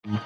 Hello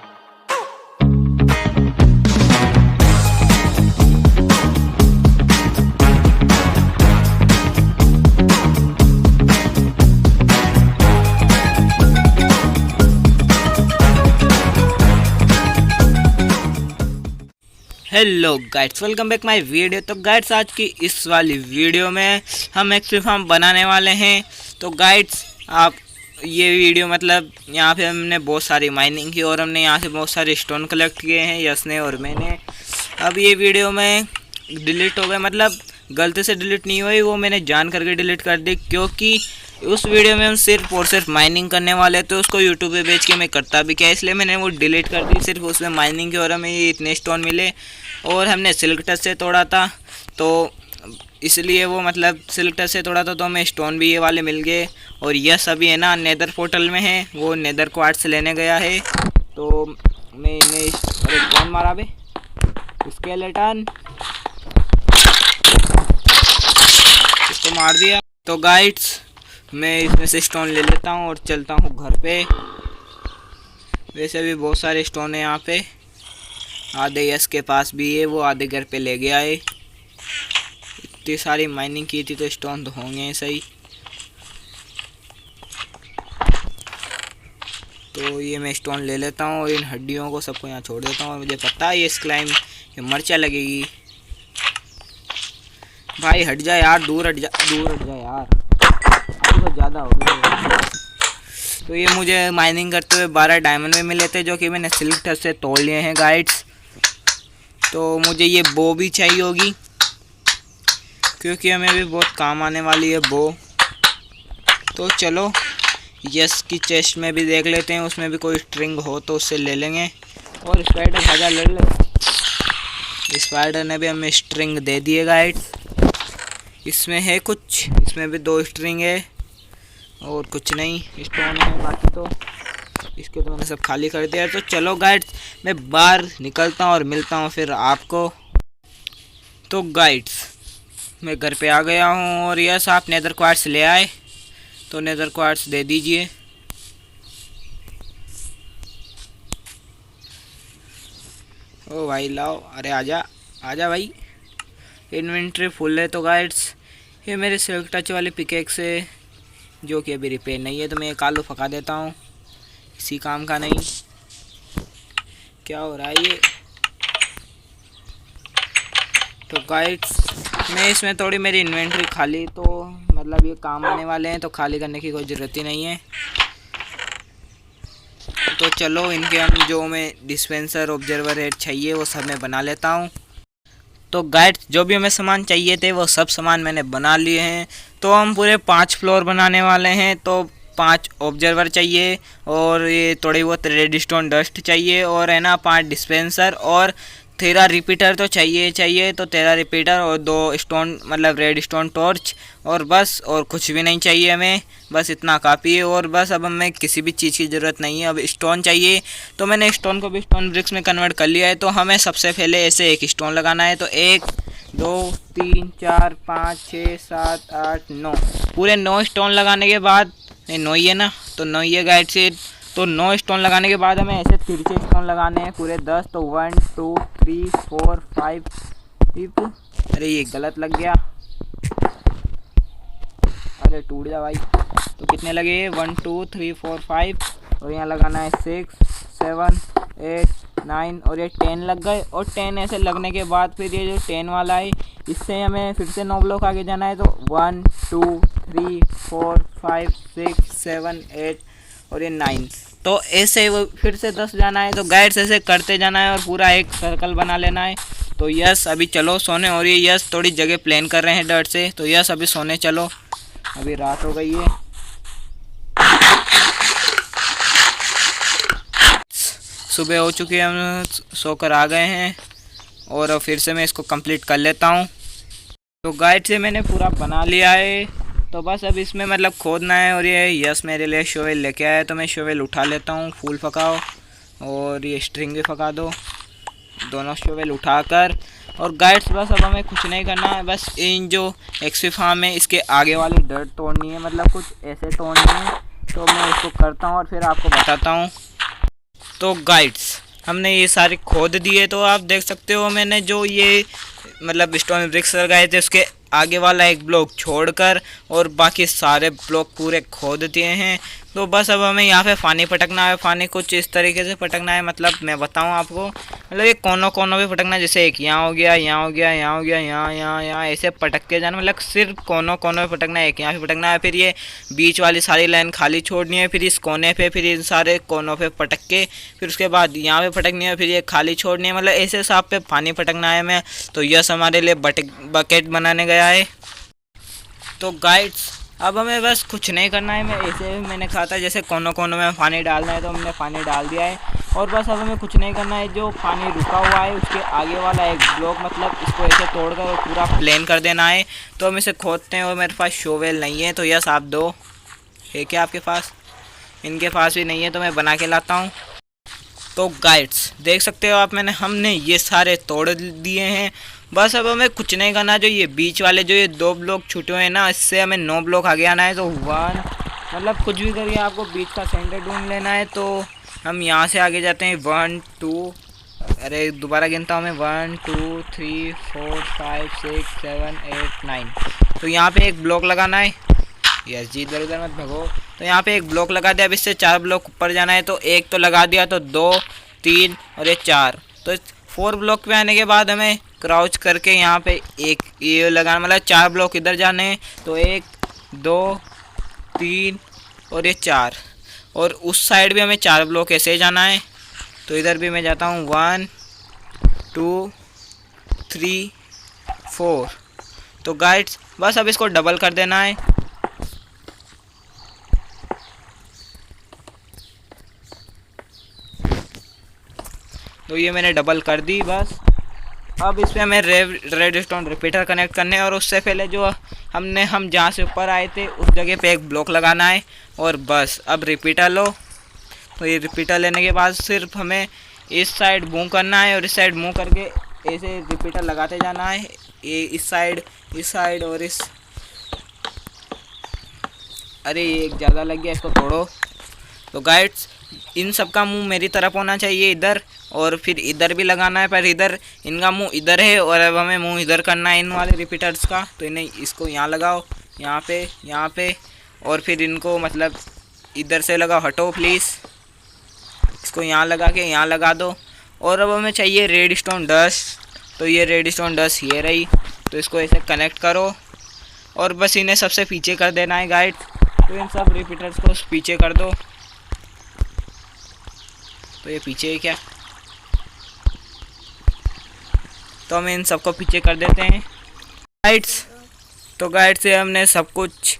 guides, welcome back my video. तो guides, आज की इस वाली वीडियो में हम एक्सपी फार्म बनाने वाले हैं। तो गाइड्स, आप ये वीडियो मतलब यहाँ पे हमने बहुत सारी माइनिंग की और हमने यहाँ से बहुत सारे स्टोन कलेक्ट किए हैं, यश ने और मैंने। अब ये वीडियो में डिलीट हो गए, मतलब गलती से डिलीट नहीं हुई, वो मैंने जान करके डिलीट कर दी, क्योंकि उस वीडियो में हम सिर्फ और सिर्फ माइनिंग करने वाले थे। उसको यूट्यूब पे बेच के मैं करता भी क्या, इसलिए मैंने वो डिलीट कर दी। सिर्फ उसमें माइनिंग की और हमें ये इतने स्टोन मिले और हमने सिल्क टच से तोड़ा था, तो इसलिए वो मतलब सिल्क टच से तोड़ा था, तो हमें स्टोन भी ये वाले मिल गए। और यह सभी है ना नेदर पोर्टल में है, वो नेदर क्वार्ट्ज लेने गया है। तो मैं इन्हें अरे कौन मारा बे स्केलेटन, इसको मार दिया। तो गाइड्स, मैं इसमें से स्टोन ले लेता हूँ और चलता हूँ घर पे। वैसे भी बहुत सारे स्टोन है यहाँ पे, आधे यश के पास भी है, वो आधे घर पे ले गया है। इतनी सारी माइनिंग की थी तो स्टोन तो होंगे सही। तो ये मैं स्टोन ले लेता हूँ और इन हड्डियों को सबको यहाँ छोड़ देता हूँ। और मुझे पता है ये स्लाइम ये मर्चा लगेगी। भाई हट जा यार, दूर हट जा यार, अभी तो ज़्यादा हो गया। तो ये मुझे माइनिंग करते हुए 12 डायमंड में मिले थे, जो कि मैंने सिल्क टच से तोड़ लिए हैं गाइड्स। तो मुझे ये बो भी चाहिए होगी, क्योंकि हमें भी बहुत काम आने वाली है बो। तो चलो यस की चेस्ट में भी देख लेते हैं, उसमें भी कोई स्ट्रिंग हो तो उससे ले लेंगे। और स्पाइडर भाजा लड़ ले, स्पाइडर ने भी हमें स्ट्रिंग दे दिए गाइड्स। इसमें है कुछ, इसमें भी 2 स्ट्रिंग है और कुछ नहीं स्टोन है, बाकी तो इसके तो मैंने सब खाली कर दिया। तो चलो गाइड्स, मैं बाहर निकलता हूँ और मिलता हूँ फिर आपको। तो गाइड्स, मैं घर पे आ गया हूँ और यस आप नेदर क्वार्ट्ज ले आए, तो नेदर क्वार्ट्ज दे दीजिए। ओ भाई लाओ, अरे आजा आजा भाई, इन्वेंट्री फुल है। तो गाइड्स, ये मेरे सिल्क टच वाली पिकेक्स है, जो कि अभी रिपेयर नहीं है, तो मैं एक आलू पका देता हूँ, किसी काम का नहीं। क्या हो रहा है ये? तो गाइड्स, मैं इसमें थोड़ी मेरी इन्वेंट्री खाली, तो मतलब ये काम आने वाले हैं, तो खाली करने की कोई ज़रूरत ही नहीं है। तो चलो इनके हम जो मैं डिस्पेंसर ऑब्जर्वर हेड चाहिए वो सब मैं बना लेता हूँ। तो गाइड्स, जो भी हमें सामान चाहिए थे वो सब सामान मैंने बना लिए हैं। तो हम पूरे 5 फ्लोर बनाने वाले हैं। तो 5 ऑब्जर्वर चाहिए और ये थोड़ी बहुत रेडस्टोन डस्ट चाहिए, और है ना 5 डिस्पेंसर और 13 रिपीटर तो चाहिए। तो 13 रिपीटर और 2 स्टोन मतलब रेड स्टोन टॉर्च, और बस और कुछ भी नहीं चाहिए हमें, बस इतना काफ़ी है। और बस अब हमें किसी भी चीज़ की ज़रूरत नहीं है, अब स्टोन चाहिए। तो मैंने स्टोन को भी स्टोन ब्रिक्स में कन्वर्ट कर लिया है। तो हमें सबसे पहले ऐसे एक स्टोन लगाना है। तो 1 2 3 4 5 6 7 8 9, पूरे 9 स्टोन लगाने के बाद, नहीं 9 ही है ना, तो 9 ही है गाइड से। तो 9 स्टोन लगाने के बाद हमें ऐसे तिरछे स्टोन लगाने हैं पूरे 10। तो 1 2 3 4 5 6, अरे ये गलत लग गया, अरे टूट जा भाई। तो कितने लगे? 1 2 3 4 5, और यहाँ लगाना है 6 7 8 9, और ये 10 लग गए। और 10 ऐसे लगने के बाद फिर ये जो 10 वाला है, इससे हमें फिर से 9 ब्लॉक आगे जाना है। तो 1 2 3 4 5 6 7 8 और ये 9, तो ऐसे वो फिर से 10 जाना है। तो गाइड्स ऐसे करते जाना है और पूरा एक सर्कल बना लेना है। तो यस अभी चलो सोने, और ये यस थोड़ी जगह प्लान कर रहे हैं डर्ट से। तो यस अभी सोने चलो, अभी रात हो गई है। सुबह हो चुकी है, हम सोकर आ गए हैं, और फिर से मैं इसको कंप्लीट कर लेता हूँ। तो गाइड से मैंने पूरा बना लिया है, तो बस अब इसमें मतलब खोदना है। और ये यस मेरे लिए शोवेल लेके आया, तो मैं शोवेल उठा लेता हूँ। फूल पकाओ और ये स्ट्रिंग भी पका दो, दोनों शोवेल उठाकर। और गाइड्स बस अब हमें कुछ नहीं करना है, बस इन जो एक्सपी फार्म है इसके आगे वाली डर्ट तोड़नी है, मतलब कुछ ऐसे तोड़नी है। तो मैं इसको करता हूँ और फिर आपको बताता हूँ। तो गाइड्स हमने ये सारे खोद दिए, तो आप देख सकते हो मैंने जो ये मतलब स्टोन ब्रिक्स लगाए थे उसके आगे वाला एक ब्लॉक छोड़कर और बाकी सारे ब्लॉक पूरे खोद दिए हैं। तो बस अब हमें यहाँ पे पानी पटकना है। पानी कुछ इस तरीके से पटकना है, मतलब मैं बताऊँ आपको, मतलब ये कोनों कोनों पे पटकना है। जैसे एक यहाँ हो गया, यहाँ हो गया, यहाँ हो गया, यहाँ ऐसे पटक के जाना, मतलब सिर्फ कोनों कोनों पे पटकना है। एक यहाँ पे पटकना है, फिर ये बीच वाली सारी लाइन खाली छोड़नी है, फिर इस कोने पे, फिर इन सारे कोनों पे पटक के, फिर उसके बाद यहाँ पे पटकनी है, फिर ये खाली छोड़नी है। मतलब ऐसे हिसाब पे पानी पटकना है हमें। तो यस हमारे लिए बकेट बनाने गया है। तो गाइड्स अब हमें बस कुछ नहीं करना है। मैं ऐसे मैंने कहा था जैसे कोनों कोनों में पानी डालना है, तो हमने पानी डाल दिया है। और बस अब हमें कुछ नहीं करना है। जो पानी रुका हुआ है उसके आगे वाला एक ब्लॉक, मतलब इसको ऐसे तोड़कर और पूरा प्लेन कर देना है। तो हम इसे खोदते हैं और मेरे पास शोवेल नहीं है, तो यस आप दो है क्या आपके पास? इनके पास भी नहीं है, तो मैं बना के लाता हूँ। तो गाइड्स देख सकते हो आप, हमने ये सारे तोड़ दिए हैं। बस अब हमें कुछ नहीं करना। जो ये बीच वाले जो ये 2 ब्लॉक छूटे हुए हैं ना, इससे हमें 9 ब्लॉक आगे आना है। तो 1 मतलब कुछ भी करिए, आपको बीच का सेंटर ढूंढ लेना है। तो हम यहाँ से आगे जाते हैं 1 2, अरे दोबारा गिनता हूँ मैं, 1 2 3 4 5 6 7 8 9। तो यहाँ पे एक ब्लॉक लगाना है। यस जी, इधर उधर मत भगो। तो यहाँ पे एक ब्लॉक लगा दिया। अब इससे 4 ब्लॉक ऊपर जाना है। तो एक तो लगा दिया, तो 2 3 और ये 4। तो 4 ब्लॉक पे आने के बाद हमें क्राउच करके यहाँ पे एक ये लगाना, मतलब 4 ब्लॉक इधर जाने हैं। तो 1 2 3 और ये 4। और उस साइड भी हमें 4 ब्लॉक ऐसे जाना है। तो इधर भी मैं जाता हूँ 1 2 3 4। तो गाइड्स बस अब इसको डबल कर देना है। तो ये मैंने डबल कर दी बस। अब इस पर हमें रेड स्टोन रिपीटर कनेक्ट करने हैं। और उससे पहले जो हम जहाँ से ऊपर आए थे उस जगह पे एक ब्लॉक लगाना है। और बस अब रिपीटर लो। तो ये रिपीटर लेने के बाद सिर्फ हमें इस साइड मूव करना है और इस साइड मूव करके ऐसे रिपीटर लगाते जाना है। ये इस साइड और इस, अरे ये एक ज़्यादा लग गया, इसको तोड़ो। तो गाइड्स इन सब का मुंह मेरी तरफ होना चाहिए इधर, और फिर इधर भी लगाना है, पर इधर इनका मुंह इधर है और अब हमें मुंह इधर करना है इन वाले रिपीटर्स का। तो इन्हें इसको यहाँ लगाओ, यहाँ पे और फिर इनको मतलब इधर से लगाओ। हटो प्लीज़, इसको यहाँ लगा के यहाँ लगा दो। और अब हमें चाहिए रेड स्टोन डस्ट। तो ये रेड स्टोन डस्ट ये रही। तो इसको ऐसे कनेक्ट करो और बस इन्हें सबसे पीछे कर देना है गाइड। तो इन सब रिपीटर्स को पीछे कर दो। तो ये पीछे है क्या? तो हम इन सबको पीछे कर देते हैं गाइड्स। तो गाइड से हमने सब कुछ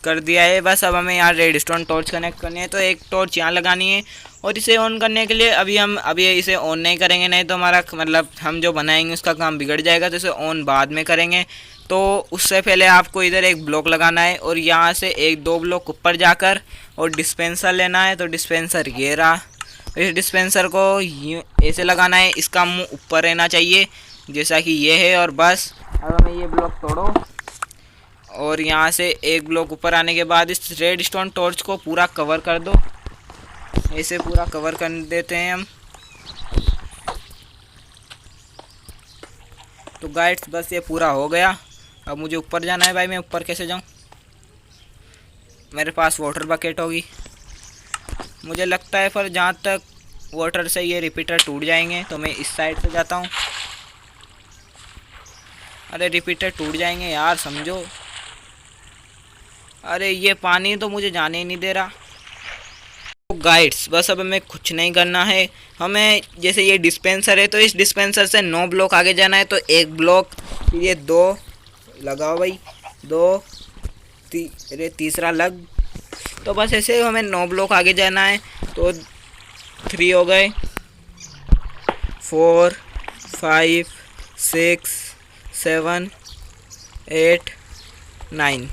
कर दिया है। बस अब हमें यहाँ रेड स्टोन टॉर्च कनेक्ट करनी है। तो एक टॉर्च यहाँ लगानी है और इसे ऑन करने के लिए अभी इसे ऑन नहीं करेंगे, नहीं तो हमारा मतलब हम जो बनाएंगे उसका काम बिगड़ जाएगा। तो इसे ऑन बाद में करेंगे। तो उससे पहले आपको इधर एक ब्लॉक लगाना है और यहाँ से 1-2 ब्लॉक ऊपर जाकर और डिस्पेंसर लेना है। तो डिस्पेंसर ये रहा। इस डिस्पेंसर को ऐसे लगाना है, इसका मुंह ऊपर रहना चाहिए जैसा कि ये है। और बस अब हमें ये ब्लॉक तोड़ो और यहाँ से एक ब्लॉक ऊपर आने के बाद इस रेड स्टोन टॉर्च को पूरा कवर कर दो। ऐसे पूरा कवर कर देते हैं हम। तो गाइड्स बस ये पूरा हो गया। अब मुझे ऊपर जाना है भाई। मैं ऊपर कैसे जाऊँ? मेरे पास वाटर बकेट होगी मुझे लगता है, पर जहाँ तक वाटर से ये रिपीटर टूट जाएंगे। तो मैं इस साइड से जाता हूँ। अरे रिपीटर टूट जाएंगे यार, समझो। अरे ये पानी तो मुझे जाने ही नहीं दे रहा। तो गाइड्स बस अब हमें कुछ नहीं करना है। हमें जैसे ये डिस्पेंसर है, तो इस डिस्पेंसर से 9 ब्लॉक आगे जाना है। तो एक ब्लॉक, फिर ये 2 लगाओ भाई, 2 अरे तीसरा लग। तो बस ऐसे हमें 9 ब्लॉक आगे जाना है। तो 3 हो गए, 4 5 6 7 8 9।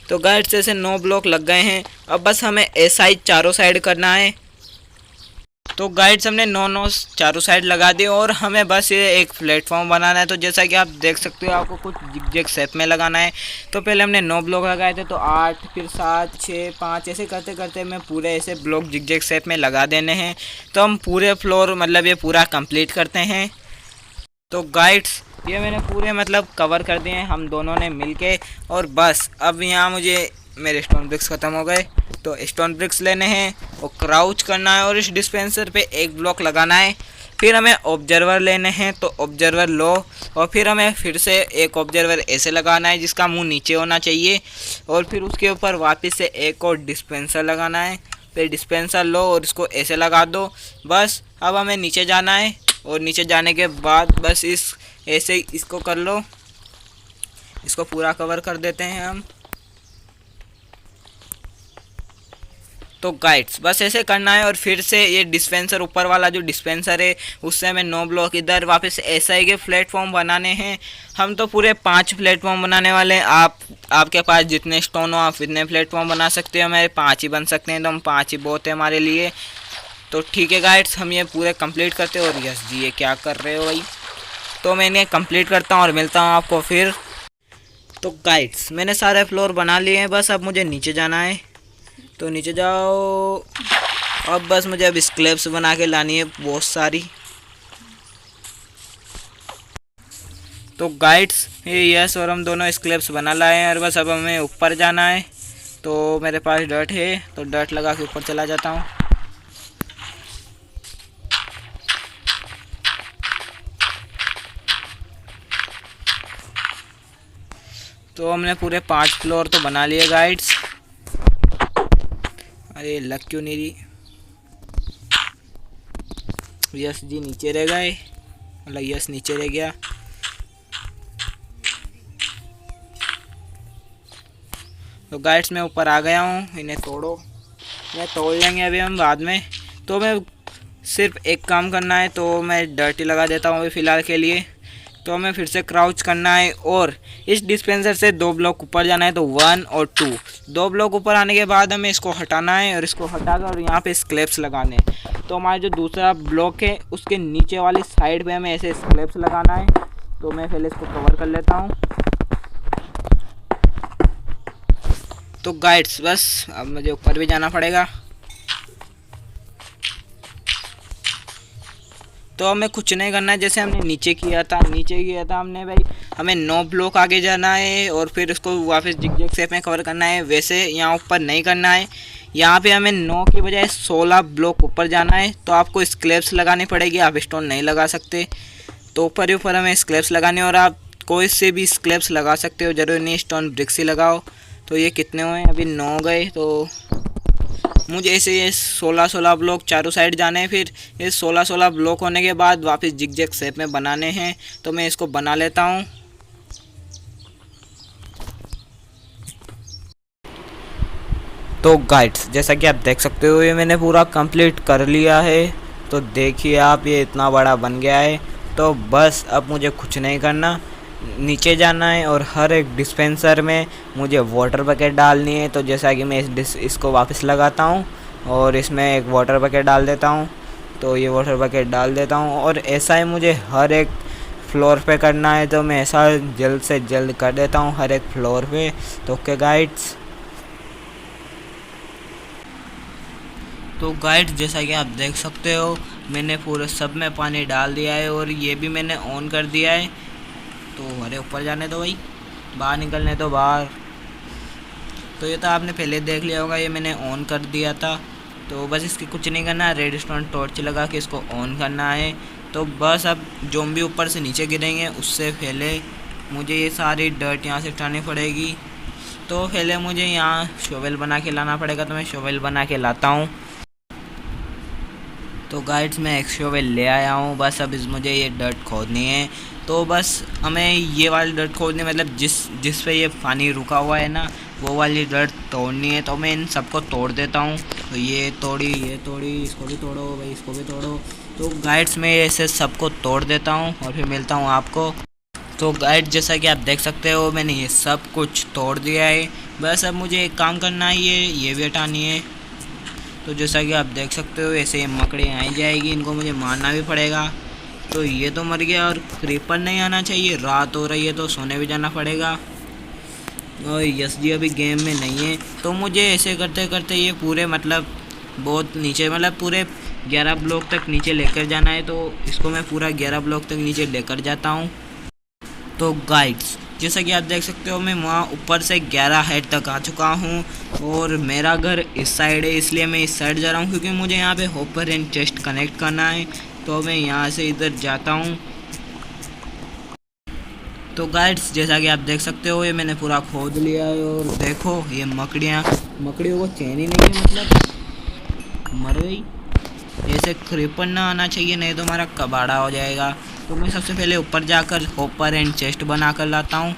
तो गाइड्स ऐसे 9 ब्लॉक लग गए हैं। अब बस हमें ऐसा ही चारों साइड करना है। तो गाइड्स हमने 9 चारों साइड लगा दिए और हमें बस ये एक प्लेटफॉर्म बनाना है। तो जैसा कि आप देख सकते हो, आपको कुछ जिग शेप में लगाना है। तो पहले हमने 9 ब्लॉक लगाए थे, तो 8, फिर 7, 6, 5 ऐसे करते करते हमें पूरे ऐसे ब्लॉक जिग शेप में लगा देने हैं। तो हम पूरे फ्लोर मतलब ये पूरा कंप्लीट करते हैं। तो गाइड्स ये मैंने पूरे मतलब कवर कर दिए हैं हम दोनों ने मिलके। और बस अब यहाँ मुझे मेरे स्टोन ब्रिक्स ख़त्म हो गए, तो स्टोन ब्रिक्स लेने हैं और क्राउच करना है और इस डिस्पेंसर पे एक ब्लॉक लगाना है। फिर हमें ऑब्जर्वर लेने हैं, तो ऑब्जर्वर लो और फिर हमें फिर से एक ऑब्जर्वर ऐसे लगाना है जिसका मुंह नीचे होना चाहिए। और फिर उसके ऊपर वापस से एक और डिस्पेंसर लगाना है। फिर डिस्पेंसर लो और इसको ऐसे लगा दो। बस अब हमें नीचे जाना है और नीचे जाने के बाद बस इस ऐसे इसको कर लो, इसको पूरा कवर कर देते हैं हम। तो गाइड्स बस ऐसे करना है और फिर से ये डिस्पेंसर ऊपर वाला जो डिस्पेंसर है उससे हमें 9 ब्लॉक इधर वापस ऐसा ही के प्लेटफॉर्म बनाने हैं। हम तो पूरे 5 प्लेटफॉर्म बनाने वाले हैं। आपके पास जितने स्टोन हो आप इतने प्लेटफॉर्म बना सकते हो। हमारे 5 ही बन सकते हैं, तो हम 5 ही बहुत है हमारे लिए। तो ठीक है गाइड्स, हम ये पूरे कंप्लीट करते हैं। और यस जी ये क्या कर रहे हो भाई। तो मैं इन्हें कंप्लीट करता हूँ और मिलता हूँ आपको फिर। तो गाइड्स मैंने सारे फ्लोर बना लिए हैं, बस अब मुझे नीचे जाना है। तो नीचे जाओ। अब बस मुझे अब स्क्लेब्स बना के लानी है बहुत सारी। तो गाइड्स ये यस और हम दोनों स्क्लेब्स बना लाए हैं और बस अब हमें ऊपर जाना है। तो मेरे पास डर्ट है, तो डर्ट लगा के ऊपर चला जाता हूँ। तो हमने पूरे 5 फ्लोर तो बना लिए गाइड्स। अरे लग क्यों नहीं रही। यस जी नीचे रह गए, मतलब यस नीचे रह गया। तो गाइड्स मैं ऊपर आ गया हूँ, इन्हें तोड़ो। मैं तोड़ लेंगे अभी हम बाद में। तो मैं सिर्फ एक काम करना है, तो मैं डर्टी लगा देता हूँ अभी फ़िलहाल के लिए। तो हमें फिर से क्राउच करना है और इस डिस्पेंसर से 2 ब्लॉक ऊपर जाना है। तो 1 और 2 2 ब्लॉक ऊपर आने के बाद हमें इसको हटाना है और इसको हटाकर और यहाँ पे स्क्लेप्स लगाने हैं। तो हमारा जो दूसरा ब्लॉक है उसके नीचे वाली साइड पे हमें ऐसे स्क्लेप्स लगाना है। तो मैं पहले इसको कवर कर लेता हूँ। तो गाइड्स बस अब मुझे ऊपर भी जाना पड़ेगा। तो हमें कुछ नहीं करना है, जैसे हमने नीचे किया था हमने भाई। हमें 9 ब्लॉक आगे जाना है और फिर उसको वापस जिग शेप में कवर करना है। वैसे यहाँ ऊपर नहीं करना है, यहाँ पे हमें 9 की बजाय 16 ब्लॉक ऊपर जाना है। तो आपको स्क्लेब्स लगानी पड़ेगी, आप स्टोन नहीं लगा सकते। तो ऊपर ही ऊपर हमें स्क्लेब्स लगाने, और आप कोई से भी स्क्लेब्स लगा सकते हो, जरूरी नहीं स्टोन ब्रिक्स ही लगाओ। तो ये कितने हुए, अभी 9 गए। तो मुझे ऐसे ये 16 ब्लॉक चारों साइड जाने हैं। फिर ये 16 ब्लॉक होने के बाद वापस जिग शेप में बनाने हैं। तो मैं इसको बना लेता हूँ। तो गाइड्स जैसा कि आप देख सकते हो ये मैंने पूरा कंप्लीट कर लिया है। तो देखिए आप, ये इतना बड़ा बन गया है। तो बस अब मुझे कुछ नहीं करना, नीचे जाना है और हर एक डिस्पेंसर में मुझे वाटर बकेट डालनी है। तो जैसा कि मैं इसको वापस लगाता हूँ और इसमें एक वाटर बकेट डाल देता हूँ। तो ये वाटर बकेट डाल देता हूँ और ऐसा ही मुझे हर एक फ्लोर पे करना है। तो मैं ऐसा जल्द से जल्द कर देता हूँ हर एक फ्लोर पे। तो ओके गाइड्स। तो गाइड्स जैसा कि आप देख सकते हो मैंने पूरे सब में पानी डाल दिया है और ये भी मैंने ऑन कर दिया है। तो अरे ऊपर जाने दो भाई, बाहर निकलने दो बाहर। तो ये तो आपने पहले देख लिया होगा, ये मैंने ऑन कर दिया था। तो बस इसकी कुछ नहीं करना है, रेडस्टोन टॉर्च लगा के इसको ऑन करना है। तो बस अब ज़ॉम्बी ऊपर से नीचे गिरेंगे उससे पहले मुझे ये सारी डर्ट यहाँ से उठानी पड़ेगी। तो पहले मुझे यहाँ शोवेल बना के लाना पड़ेगा। तो मैं शोवेल बना के लाता हूँ। तो गाइड्स मैं एक शोवेल ले आया हूँ। बस अब मुझे ये डर्ट खोदनी है। तो बस हमें ये वाली डर्ट खोदनी, मतलब जिस पे ये पानी रुका हुआ है ना, वो वाली डर्ट तोड़नी है। तो मैं इन सबको तोड़ देता हूँ। तो ये तोड़ी, इसको भी तोड़ो भाई, इसको भी तोड़ो। तो गाइड्स मैं ऐसे सबको तोड़ देता हूँ और फिर मिलता हूँ आपको। तो गाइड जैसा कि आप देख सकते हो मैंने ये सब कुछ तोड़ दिया है। बस अब मुझे एक काम करना है, ये भी हटानी है। तो जैसा कि आप देख सकते हो ऐसे ये मकड़ियाँ आई जाएगी, इनको मुझे मारना भी पड़ेगा। तो ये तो मर गया और क्रीपर नहीं आना चाहिए, रात हो रही है तो सोने भी जाना पड़ेगा। और यस जी अभी गेम में नहीं है, तो मुझे ऐसे करते करते ये पूरे मतलब बहुत नीचे मतलब पूरे 11 ब्लॉक तक नीचे लेकर जाना है। तो इसको मैं पूरा 11 ब्लॉक तक नीचे लेकर जाता हूँ। तो गाइड्स जैसा कि आप देख सकते हो मैं वहाँ ऊपर से 11 हेड तक आ चुका हूँ और मेरा घर इस साइड है, इसलिए मैं इस साइड जा रहा हूँ क्योंकि मुझे यहाँ पे हॉपर एंड चेस्ट कनेक्ट करना है। तो मैं यहाँ से इधर जाता हूँ। तो गाइड्स जैसा कि आप देख सकते हो ये मैंने पूरा खोद लिया है और देखो ये मकड़ियों को चैन ही नहीं है, मतलब मर गई। ऐसे क्रीपर ना आना चाहिए, नहीं तो हमारा कबाड़ा हो जाएगा। तो मैं सबसे पहले ऊपर जाकर हॉपर एंड चेस्ट बना कर लाता हूँ।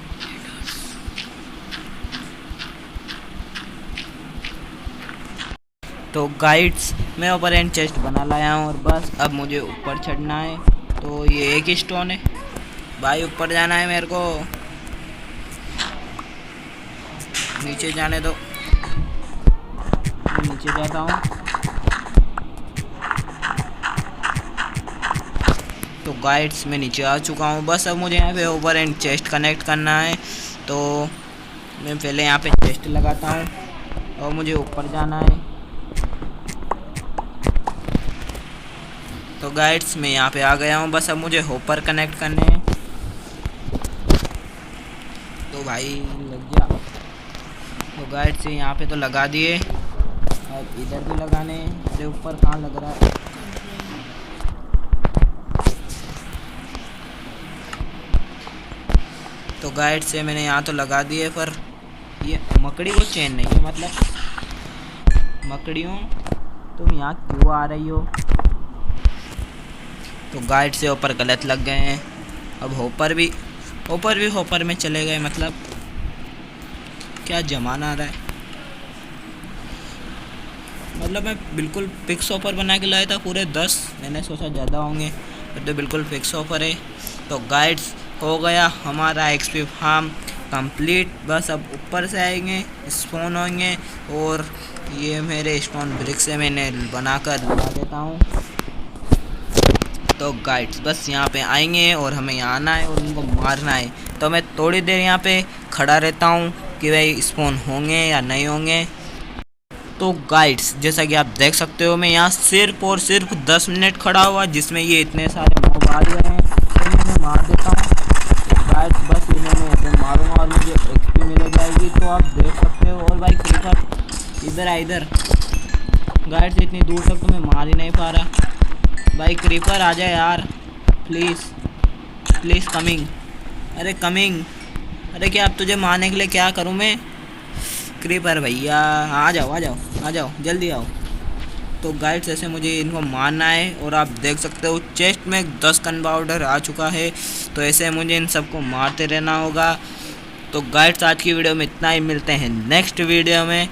तो गाइड्स मैं ऊपर एंड चेस्ट बना लाया हूँ और बस अब मुझे ऊपर चढ़ना है। तो ये एक ही स्टोन है भाई, ऊपर जाना है मेरे को, नीचे जाने दो। मैं नीचे जाता हूँ। तो गाइड्स मैं नीचे आ चुका हूँ, बस अब मुझे यहाँ पे ओवर एंड चेस्ट कनेक्ट करना है। तो मैं पहले यहाँ पे चेस्ट लगाता हूँ और मुझे ऊपर जाना है। तो गाइड्स मैं यहाँ पे आ गया हूँ, बस अब मुझे होपर कनेक्ट करने हैं। तो भाई लग गया। तो गाइड्स यहाँ पे तो लगा दिए, अब इधर भी लगाने हैं। अरे ऊपर कहाँ लग रहा है? तो गाइड से मैंने यहाँ तो लगा दिए, पर ये मकड़ी को चैन नहीं है। मतलब मकड़ियों तुम यहाँ क्यों आ रही हो? तो गाइड से ऊपर गलत लग गए हैं। अब होपर भी होपर में चले गए। मतलब क्या ज़माना आ रहा है। मतलब मैं बिल्कुल फिक्स ऑफर बना के लाया था पूरे 10, मैंने सोचा ज़्यादा होंगे, तो बिल्कुल फिक्स ऑफर है। तो गाइड्स हो गया हमारा एक्सपी फार्म कंप्लीट। बस अब ऊपर से आएंगे, स्पॉन होंगे और ये मेरे स्टोन ब्रिक से मैंने बनाकर लगा देता हूँ। तो गाइड्स बस यहाँ पे आएंगे और हमें यहाँ आना है और उनको मारना है। तो मैं थोड़ी देर यहाँ पे खड़ा रहता हूँ कि भाई स्पॉन होंगे या नहीं होंगे। तो गाइड्स जैसा कि आप देख सकते हो मैं यहाँ सिर्फ और सिर्फ 10 मिनट खड़ा हुआ, जिसमें ये इतने सारे मॉब आ गए हैं। तो मैं मार देता हूँ गाइड्स, बस इन्हें मैं ऐसे मारूंगा और मुझे एक्सपी मिल जाएगी। तो आप देख सकते हो। और भाई क्रीपर इधर आ, इधर गाइड्स इतनी दूर तक तो मैं मार ही नहीं पा रहा। भाई क्रीपर आ जाए यार, प्लीज़ प्लीज़ कमिंग। अरे कमिंग, अरे क्या अब तुझे मारने के लिए क्या करूँ मैं? क्रीपर भैया आ जाओ आ जाओ आ जाओ, जल्दी आओ। तो गाइड्स ऐसे मुझे इनको मारना है और आप देख सकते हो चेस्ट में 10 गन पाउडर आ चुका है। तो ऐसे मुझे इन सबको मारते रहना होगा। तो गाइड्स आज की वीडियो में इतना ही, मिलते हैं नेक्स्ट वीडियो में।